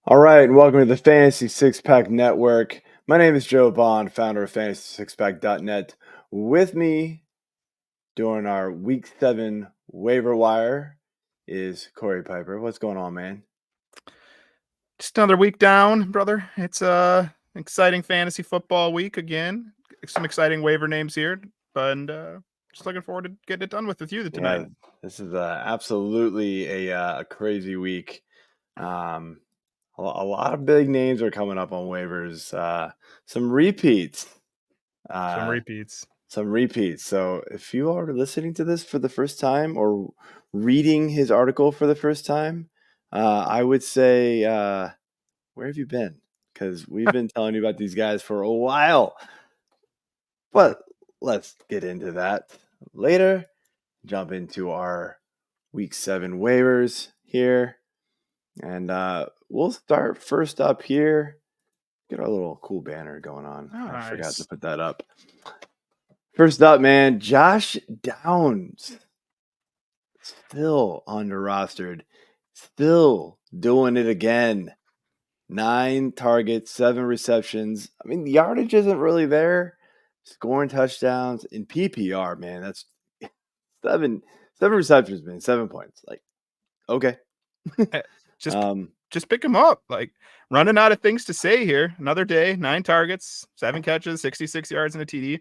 All right, and welcome to the Fantasy Six Pack Network. My name is Joe Bond, founder of FantasySixPack.net. With me during our Week 7 Waiver Wire is Corey Pieper. What's going on, man? Just another week down, brother. It's exciting fantasy football week again. Some exciting waiver names here, but just looking forward to getting it done with you tonight. Yeah, this is absolutely a crazy week. A lot of big names are coming up on waivers. Some repeats. Some Uh, repeats. some repeats. So if you are listening to this for the first time or reading his article for the first time, I would say, where have you been? Because we've been telling you about these guys for a while. But let's get into that later. Jump into our Week 7 waivers here. And we'll start first up here. Get our little cool banner going on. Oh, I forgot to nice. put that up. First up, man, Josh Downs. Still under-rostered. Still doing it again. 9 targets, 7 receptions. I mean, the yardage isn't really there. Scoring touchdowns in PPR, man. That's 7 receptions, man. 7 points. Like, okay. Just just pick him up. Like, running out of things to say here. Another day, 9 targets, 7 catches, 66 yards and a TD.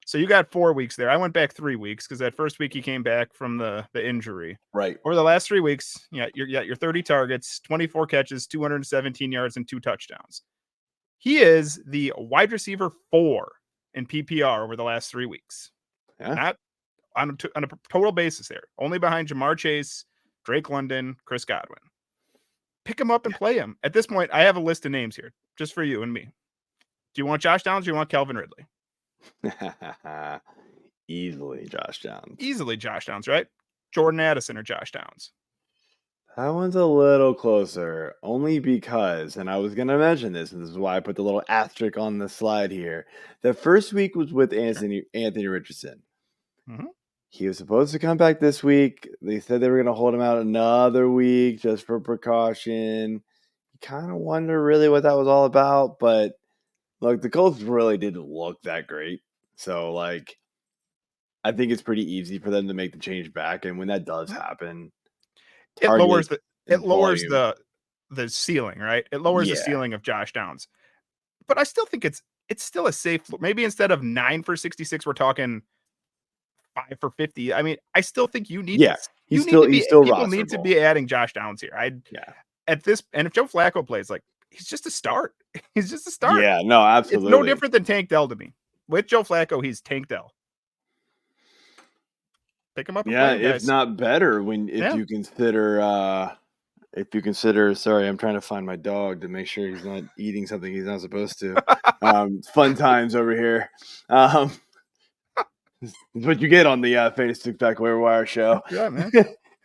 So you got 4 weeks there. I went back 3 weeks because that first week he came back from the injury. Right. Over the last 3 weeks, you're 30 targets, 24 catches, 217 yards, and 2 touchdowns. He is the wide receiver 4 in PPR over the last 3 weeks. Yeah. Not on a total basis there. Only behind Jamar Chase, Drake London, Chris Godwin. Pick him up and play him. At this point, I have a list of names here just for you and me. Do you want Josh Downs or do you want Calvin Ridley? Easily Josh Downs. Easily Josh Downs, right? Jordan Addison or Josh Downs? That one's a little closer, only because, and I was going to mention this, and this is why I put the little asterisk on the slide here. The first week was with Anthony Richardson. Mm-hmm. He was supposed to come back this week. They said they were going to hold him out another week just for precaution. You kind of wonder really what that was all about, but look, the Colts really didn't look that great. So, like, I think it's pretty easy for them to make the change back, and when that does happen, It lowers the volume. the ceiling, right? It lowers the ceiling of Josh Downs. But I still think it's still a safe. Maybe instead of 9 for 66, we're talking 5 for 50. I mean, I still think you need he's to be still people need to rosterable. be adding Josh Downs here. At this, and if Joe Flacco plays, like, he's just a start. He's just a start. Yeah, no, absolutely. It's no different than Tank Dell to me. With Joe Flacco, he's Tank Dell. Pick him up and play him, guys. If not better if you consider sorry, I'm trying to find my dog to make sure he's not eating something he's not supposed to. Fun times over here. What you get on the Fantasy Six Pack Waiver Wire show. Yeah, man.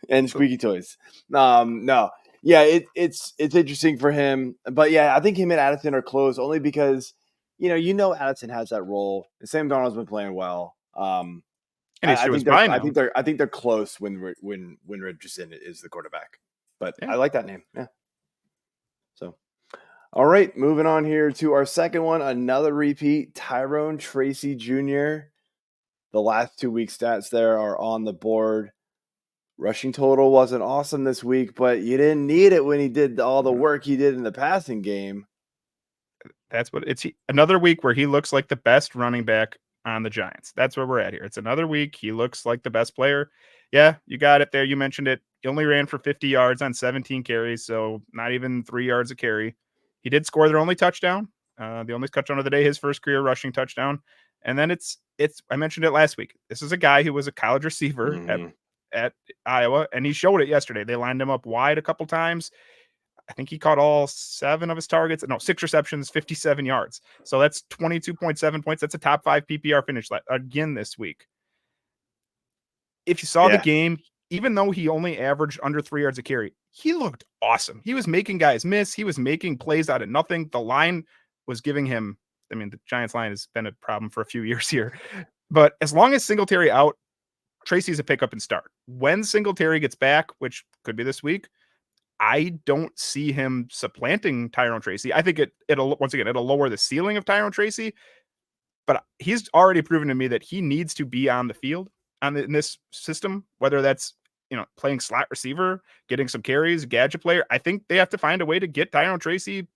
And squeaky toys. No. Yeah, it's interesting for him. But yeah, I think him and Addison are close only because Addison has that role. Sam Darnold's been playing well. And I think they're close when Richardson is the quarterback. But I like that name. Yeah. So, all right, moving on here to our second one, another repeat, Tyrone Tracy Jr. The last 2 week stats there are on the board. Rushing total wasn't awesome this week, but you didn't need it when he did all the work he did in the passing game. That's what it's another week where he looks like the best running back on the Giants. That's where we're at here. It's another week. He looks like the best player. Yeah, you got it there. You mentioned it. He only ran for 50 yards on 17 carries, so not even 3 yards a carry. He did score their only touchdown. The only touchdown of the day, his first career rushing touchdown. And then it's I mentioned it last week. This is a guy who was a college receiver at Iowa, and he showed it yesterday. They lined him up wide a couple times. I think he caught all 7 of his targets. No, 6 receptions, 57 yards. So that's 22.7 points. That's a top 5 PPR finish again this week. If you saw the game, even though he only averaged under 3 yards a carry, he looked awesome. He was making guys miss. He was making plays out of nothing. The line was giving him, I mean, the Giants line has been a problem for a few years here. But as long as Singletary out, Tracy's a pick up and start. When Singletary gets back, which could be this week, I don't see him supplanting Tyrone Tracy. I think it'll lower the ceiling of Tyrone Tracy, but he's already proven to me that he needs to be on the field in this system, whether that's playing slot receiver, getting some carries, gadget player. I think they have to find a way to get Tyrone Tracy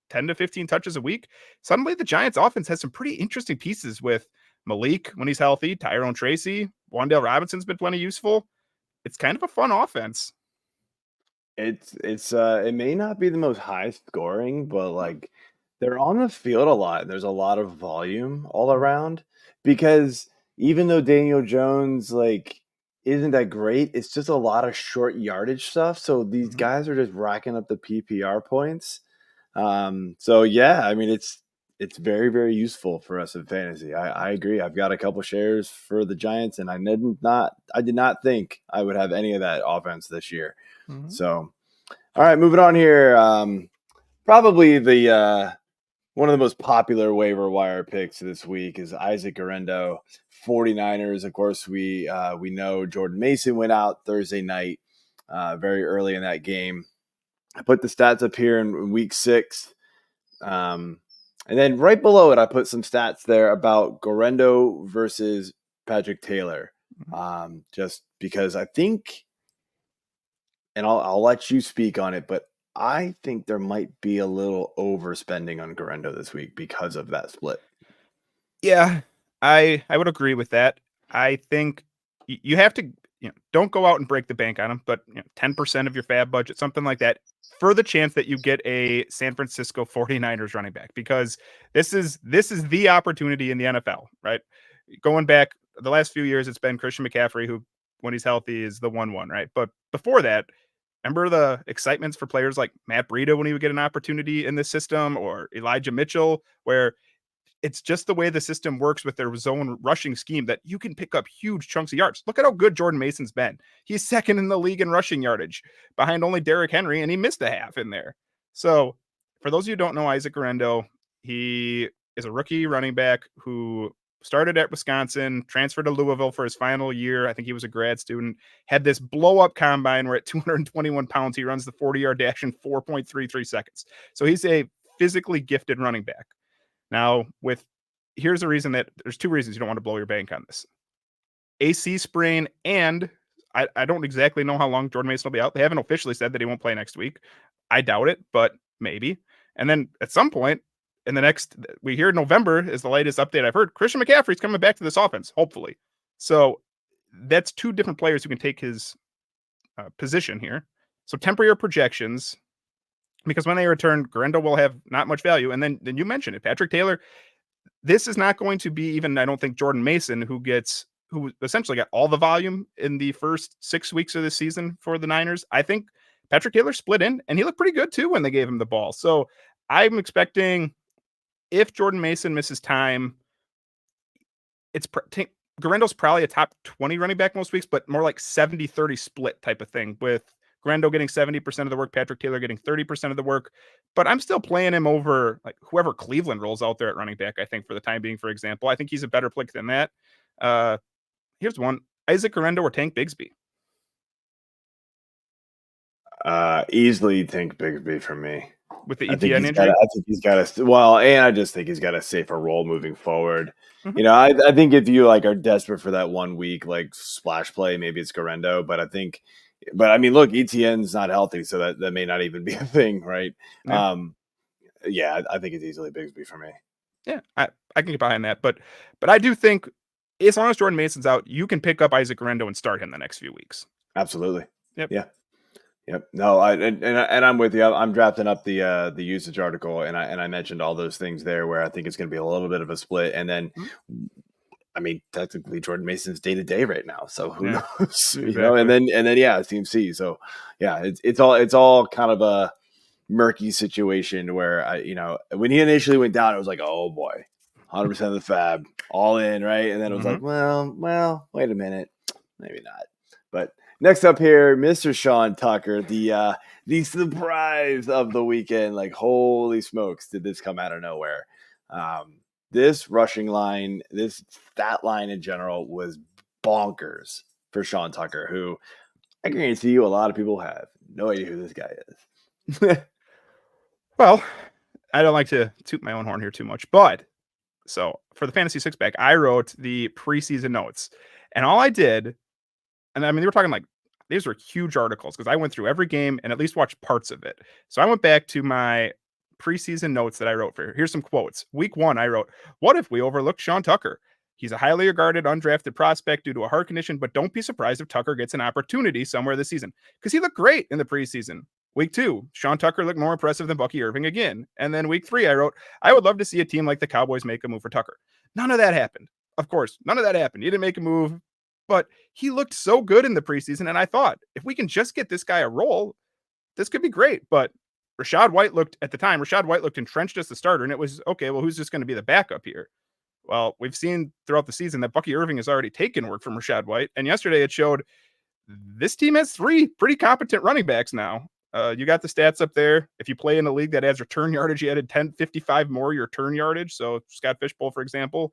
10 to 15 touches a week. Suddenly the Giants offense has some pretty interesting pieces with Malik when he's healthy, Tyrone Tracy, Wan'Dale Robinson's been plenty useful. It's kind of a fun offense. It may not be the most high scoring, but like they're on the field a lot. And there's a lot of volume all around because even though Daniel Jones like isn't that great, it's just a lot of short yardage stuff. So these guys are just racking up the PPR points. So yeah, I mean it's very, very useful for us in fantasy. I agree. I've got a couple shares for the Giants, and I did not think I would have any of that offense this year. So, all right, moving on here. Probably the one of the most popular waiver wire picks this week is Isaac Guerendo, 49ers. Of course, we know Jordan Mason went out Thursday night, very early in that game. I put the stats up here in week 6. And then right below it, I put some stats there about Guerendo versus Patrick Taylor. Just because I think, and I'll let you speak on it, but I think there might be a little overspending on Guerendo this week because of that split. Yeah, I would agree with that. I think you have to, don't go out and break the bank on him, but 10% of your fab budget, something like that, for the chance that you get a San Francisco 49ers running back, because this is the opportunity in the NFL, right? Going back the last few years, it's been Christian McCaffrey, who, when he's healthy, is the 1-1, right? But before that, remember the excitements for players like Matt Breida when he would get an opportunity in this system, or Elijah Mitchell, where it's just the way the system works with their zone rushing scheme that you can pick up huge chunks of yards. Look at how good Jordan Mason's been. He's second in the league in rushing yardage behind only Derrick Henry, and he missed a half in there. So for those of you who don't know Isaac Guerendo, he is a rookie running back who started at Wisconsin, transferred to Louisville for his final year. I think he was a grad student, had this blow up combine where at 221 pounds, he runs the 40-yard dash in 4.33 seconds. So he's a physically gifted running back. Now, here's the reason that there's 2 reasons you don't want to blow your bank on this. AC sprain, and I don't exactly know how long Jordan Mason will be out. They haven't officially said that he won't play next week. I doubt it, but maybe. And then at some point in we hear November is the latest update I've heard. Christian McCaffrey's coming back to this offense, hopefully. So that's 2 different players who can take his position here. So temper your projections, because when they return, Guerendo will have not much value. And then you mentioned it, Patrick Taylor. This is not going to be even, I don't think, Jordan Mason, who essentially got all the volume in the first 6 weeks of the season for the Niners. I think Patrick Taylor split in, and he looked pretty good too when they gave him the ball. So I'm expecting, if Jordan Mason misses time, Guerendo's probably a top 20 running back most weeks, but more like 70-30 split type of thing, with Guerendo getting 70% of the work, Patrick Taylor getting 30% of the work. But I'm still playing him over like whoever Cleveland rolls out there at running back, I think, for the time being, for example. I think he's a better pick than that. Here's one: Isaac Guerendo or Tank Bigsby? Easily Tank Bigsby for me. With the ETN injury? I think he's got and I just think he's got a safer role moving forward. I think if you like are desperate for that 1 week like splash play, maybe it's Guerendo. But I mean, look, ETN's not healthy, so that may not even be a thing, right? Yeah. I think it's easily Bigsby for me. Yeah, I can get behind that, but I do think as long as Jordan Mason's out, you can pick up Isaac Guerendo and start him the next few weeks. Absolutely. Yep. Yeah. Yep. No, and I'm with you. I'm drafting up the usage article, and I mentioned all those things there where I think it's going to be a little bit of a split, and then, I mean, technically Jordan Mason's day to day right now, so who knows? Exactly. And then yeah, Team C. So yeah, it's all kind of a murky situation where when he initially went down, it was like, oh boy, 100% of the fab, all in, right? And then it was like, well, wait a minute, maybe not. But next up here, Mr. Sean Tucker, the surprise of the weekend. Like, holy smokes, did this come out of nowhere? This rushing line, this stat line in general was bonkers for Sean Tucker, who I guarantee you a lot of people have. no idea who this guy is. Well, I don't like to toot my own horn here too much, but so for the fantasy six pack, I wrote the preseason notes, and all I did, and I mean, they were talking like these were huge articles because I went through every game and at least watched parts of it. So I went back to my preseason notes that I wrote for. Here's some quotes. Week 1, I wrote, "What if we overlooked Sean Tucker? He's a highly regarded undrafted prospect due to a heart condition, but don't be surprised if Tucker gets an opportunity somewhere this season because he looked great in the preseason." Week 2, Sean Tucker looked more impressive than Bucky Irving again. And then week 3, I wrote, "I would love to see a team like the Cowboys make a move for Tucker." None of that happened. Of course, none of that happened. He didn't make a move, but he looked so good in the preseason. And I thought, if we can just get this guy a role, this could be great. But Rashad White looked entrenched as the starter. And it was, okay, well, who's just going to be the backup here? Well, we've seen throughout the season that Bucky Irving has already taken work from Rashad White. And yesterday it showed this team has 3 pretty competent running backs now. You got the stats up there. If you play in a league that adds return yardage, you added 1055 more your return yardage. So Scott Fishbowl, for example.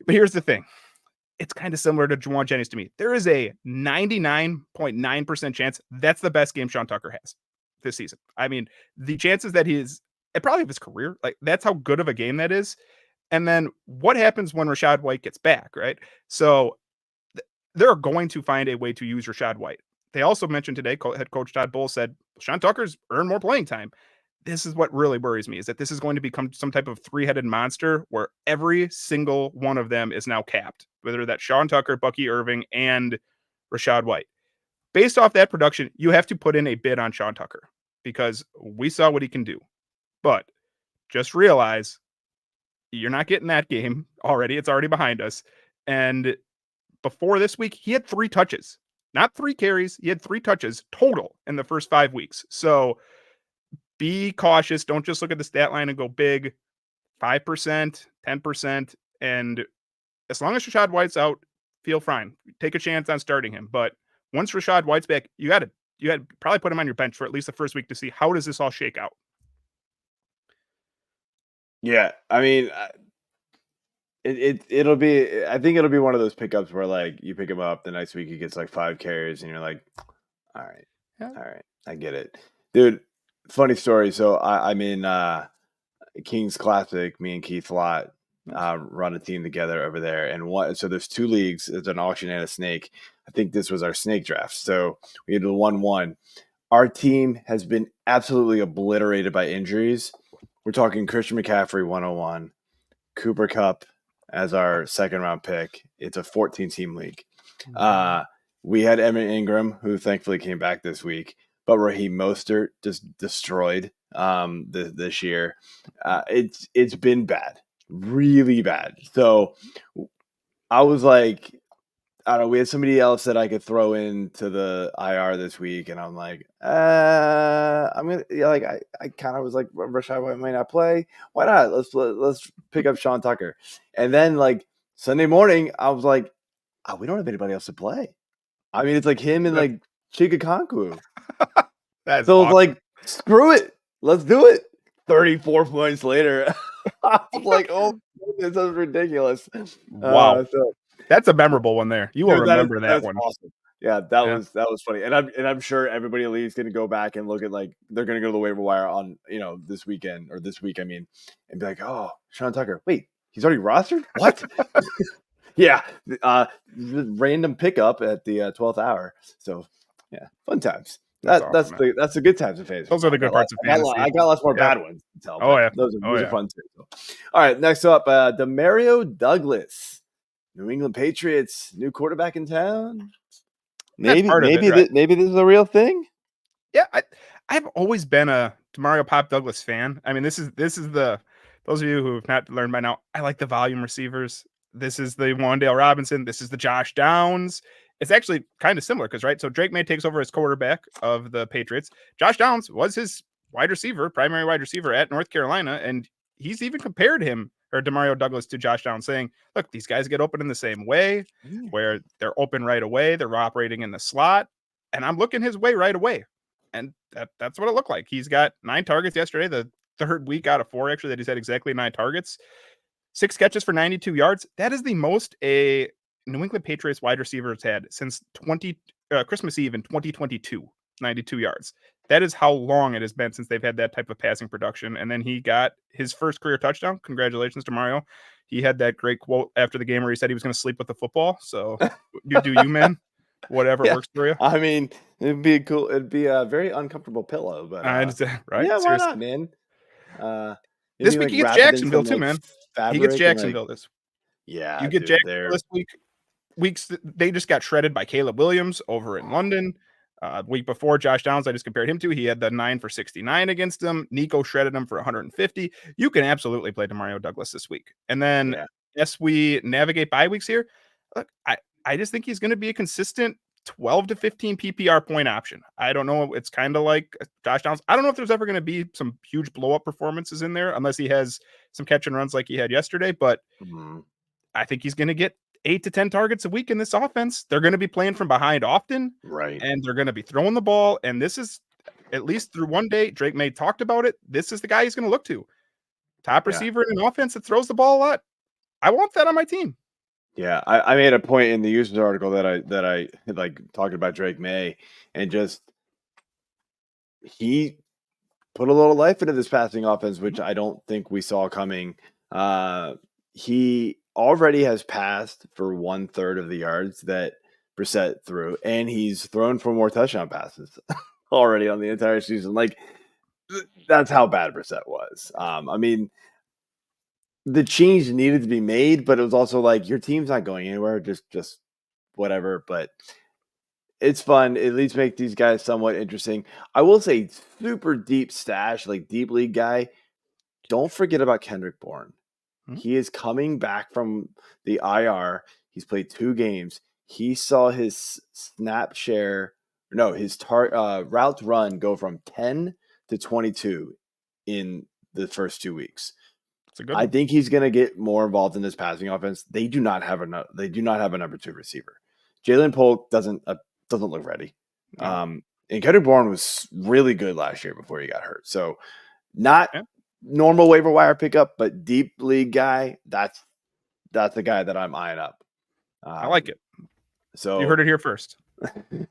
But here's the thing. It's kind of similar to Juwan Jennings to me. There is a 99.9% chance that's the best game Sean Tucker has this season. I mean, the chances that he's probably of his career, like that's how good of a game that is. And then what happens when Rashad White gets back, right? So they're going to find a way to use Rashad White. They also mentioned today, head coach Todd Bowles said, Sean Tucker's earned more playing time. This is what really worries me, is that this is going to become some type of 3-headed monster where every single one of them is now capped, whether that's Sean Tucker, Bucky Irving, and Rashad White. Based off that production, you have to put in a bid on Sean Tucker because we saw what he can do. But just realize you're not getting that game already. It's already behind us. And before this week, he had 3 touches, not 3 carries. He had 3 touches total in the first 5 weeks. So be cautious. Don't just look at the stat line and go big. 5%, 10%. And as long as Rashad White's out, feel fine. Take a chance on starting him. But once Rashad White's back, you got to probably put him on your bench for at least the first week to see how does this all shake out. Yeah, I mean, it'll be. I think it'll be one of those pickups where like you pick him up the next week, he gets like 5 carries, and you're like, all right, I get it, dude. Funny story. So I'm in King's Classic. Me and Keith Lott run a team together over there, and so there's 2 leagues. There's an auction and a snake. I think this was our snake draft. So we had a 1-1. Our team has been absolutely obliterated by injuries. We're talking Christian McCaffrey 101, Cooper Kupp as our 2nd round pick. It's a 14-team league. We had Evan Ingram, who thankfully came back this week, but Raheem Mostert just destroyed this year. It's been bad, really bad. So I was like, I don't know, we had somebody else that I could throw into the IR this week, and I'm like, I'm gonna like I kind of was like, Rashad White might not play. Why not? Let's pick up Sean Tucker. And then like Sunday morning, I was like, we don't have anybody else to play. I mean, it's like him and like Chika Konkwu. That's so awesome. It's like, screw it, let's do it. 34 points later, I was like, oh, this is ridiculous. Wow. That's a memorable one there. You will remember that one. Awesome. Yeah, that was funny. And I'm sure everybody in the league is going to go back and look at like they're going to go to the waiver wire on this weekend or this week, I mean, and be like, oh, Sean Tucker, wait, he's already rostered? What? Yeah, random pickup at the 12th hour. So yeah, fun times. That's awesome, that's the good times of fantasy. Those are the good parts of fantasy. I got lots more bad ones to tell. Oh yeah, those are fun too. So. All right, next up, Demario Douglas. New England Patriots, new quarterback in town. Maybe this is a real thing. Yeah, I've always been a Demario Pop Douglas fan. I mean, this is the those of you who have not learned by now. I like the volume receivers. This is the Wan'Dale Robinson. This is the Josh Downs. It's actually kind of similar because right. So Drake May takes over as quarterback of the Patriots. Josh Downs was his primary wide receiver at North Carolina, and he's even compared him or Demario Douglas to Josh Downs, saying, look, these guys get open in the same way, where they're open right away. They're operating in the slot, and I'm looking his way right away. And that's what it looked like. He's got 9 targets yesterday, the 3rd week out of 4, actually, that he's had exactly 9 targets, 6 catches for 92 yards. That is the most a New England Patriots wide receiver has had since Christmas Eve in 2022. 92 yards. That is how long it has been since they've had that type of passing production. And then he got his first career touchdown. Congratulations to Mario. He had that great quote after the game where he said he was going to sleep with the football. So you do you, man. Whatever Yeah. works for you. I mean, it'd be a very uncomfortable pillow, but Right? yeah, why not, Seriously. man? This Maybe week like he gets wrap it in Jacksonville some too, like man. He gets fabric and like Jacksonville this. You yeah, get dude, Jacksonville this week. Weeks they just got shredded by Caleb Williams over in London. Week before, Josh Downs, I just compared him to. He had the 9 for 69 against him. Nico shredded him for 150. You can absolutely play Demario Douglas this week. And then yeah, as we navigate bye weeks here, look, I just think he's going to be a consistent 12 to 15 PPR point option. I don't know. It's kind of like Josh Downs. I don't know if there's ever going to be some huge blow up performances in there unless he has some catch and runs like he had yesterday. But mhm, I think he's going to get 8 to 10 targets a week in this offense. They're going to be playing from behind often, right, and they're going to be throwing the ball. And this is, at least through one day, Drake May talked about it. This is the guy he's going to look to. Top yeah. receiver in an offense that throws the ball a lot. I want that on my team. Yeah, I made a point in the users article that I like talking about Drake May and just he put a little life into this passing offense, which I don't think we saw coming. He already has passed for 1/3 of the yards that Brissett threw, and he's thrown for more touchdown passes already on the entire season. Like that's how bad Brissett was. I mean, the change needed to be made, but it was also like your team's not going anywhere. Just whatever. But it's fun. At least make these guys somewhat interesting. I will say, super deep stash, like deep league guy. Don't forget about Kendrick Bourne. Hmm? He is coming back from the IR. He's played 2 games. He saw his snap share, no, his routes run go from 10 to 22 in the first 2 weeks. It's a good I one. think he's going to get more involved in this passing offense. They do not have a number 2 receiver. Jalen Polk doesn't look ready. No. And Kendrick Bourne was really good last year before he got hurt. So not Yeah, normal waiver wire pickup, but deep league guy. That's the guy that I'm eyeing up. I like it. You heard So it here first.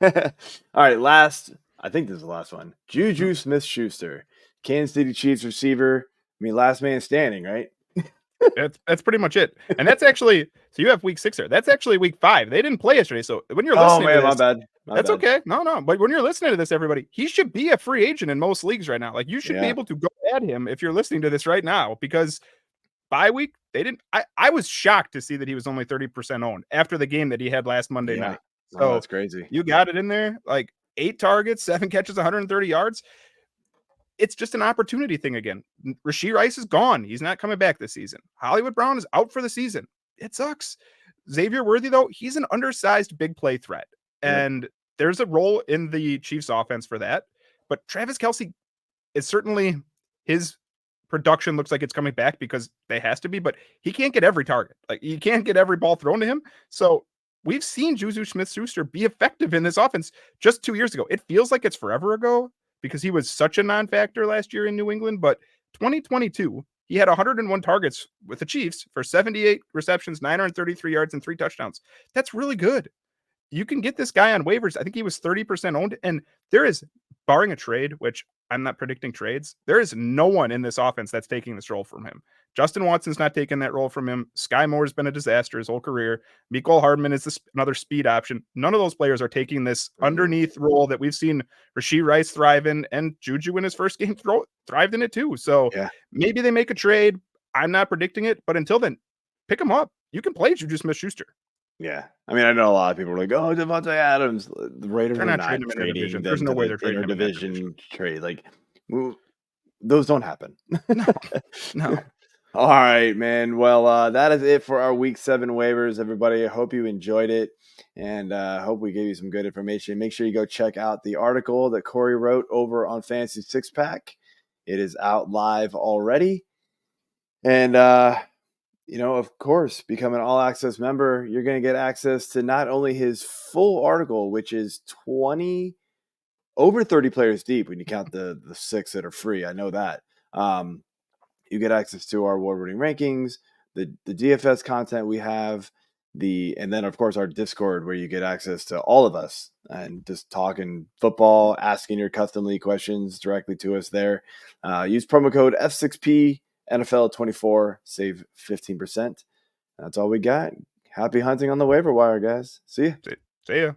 all right, last. I think this is the last one. Hmm? Juju Smith-Schuster, Kansas City Chiefs receiver. I mean, last man standing, right? That's pretty much it. And that's actually, so you have week 6 there. That's actually week 5. They didn't play yesterday. So when you're Oh listening to man, my this, bad. My that's bad. okay. No. But when you're listening to this, everybody, he should be a free agent in most leagues right now. Like you should be Yeah. able to go at him if you're listening to this right now because bye week, they didn't. I was shocked to see that he was only 30% owned after the game that he had last Monday Yeah. night. Oh, So that's crazy. you got it in there, like 8 targets, 7 catches, 130 yards. It's just an opportunity thing again. Rashee Rice is gone. He's not coming back this season. Hollywood Brown is out for the season. It sucks. Xavier Worthy, though, he's an undersized big play threat. Yep. And there's a role in the Chiefs offense for that. But Travis Kelce is certainly his production looks like it's coming back because they has to be, but he can't get every target. Like you can't get every ball thrown to him. So we've seen Juju Smith-Schuster be effective in this offense just 2 years ago. It feels like it's forever ago because he was such a non-factor last year in New England, but 2022, he had 101 targets with the Chiefs for 78 receptions, 933 yards, and 3 touchdowns. That's really good. You can get this guy on waivers. I think he was 30% owned. And there is, barring a trade, which I'm not predicting trades, there is no one in this offense that's taking this role from him. Justin Watson's not taking that role from him. Sky Moore's been a disaster his whole career. Mecole Hardman is another speed option. None of those players are taking this underneath role that we've seen Rashee Rice thrive in, and Juju in his first game thrived in it too. So Yeah. maybe they make a trade. I'm not predicting it, but until then, pick him up. You can play Juju Smith-Schuster. Yeah. I mean, I know a lot of people are like, "Oh, Devontae Adams." The Raiders They're are not not trading him trading interdivision. There's them no to way the they're trading him in that division. interdivision trade. Like, those don't happen. No, no. All right, man. Well, that is it for our week 7 waivers, everybody. I hope you enjoyed it, and hope we gave you some good information. Make sure you go check out the article that Corey wrote over on Fantasy Six Pack. It is out live already, and of course, become an all access member. You're going to get access to not only his full article, which is 20 over 30 players deep when you count the 6 that are free. I know that. You get access to our award winning rankings, the DFS content we have, and then of course our Discord where you get access to all of us and just talking football, asking your custom league questions directly to us there. Use promo code F6P NFL24, save 15%. That's all we got. Happy hunting on the waiver wire, guys. See ya. See ya.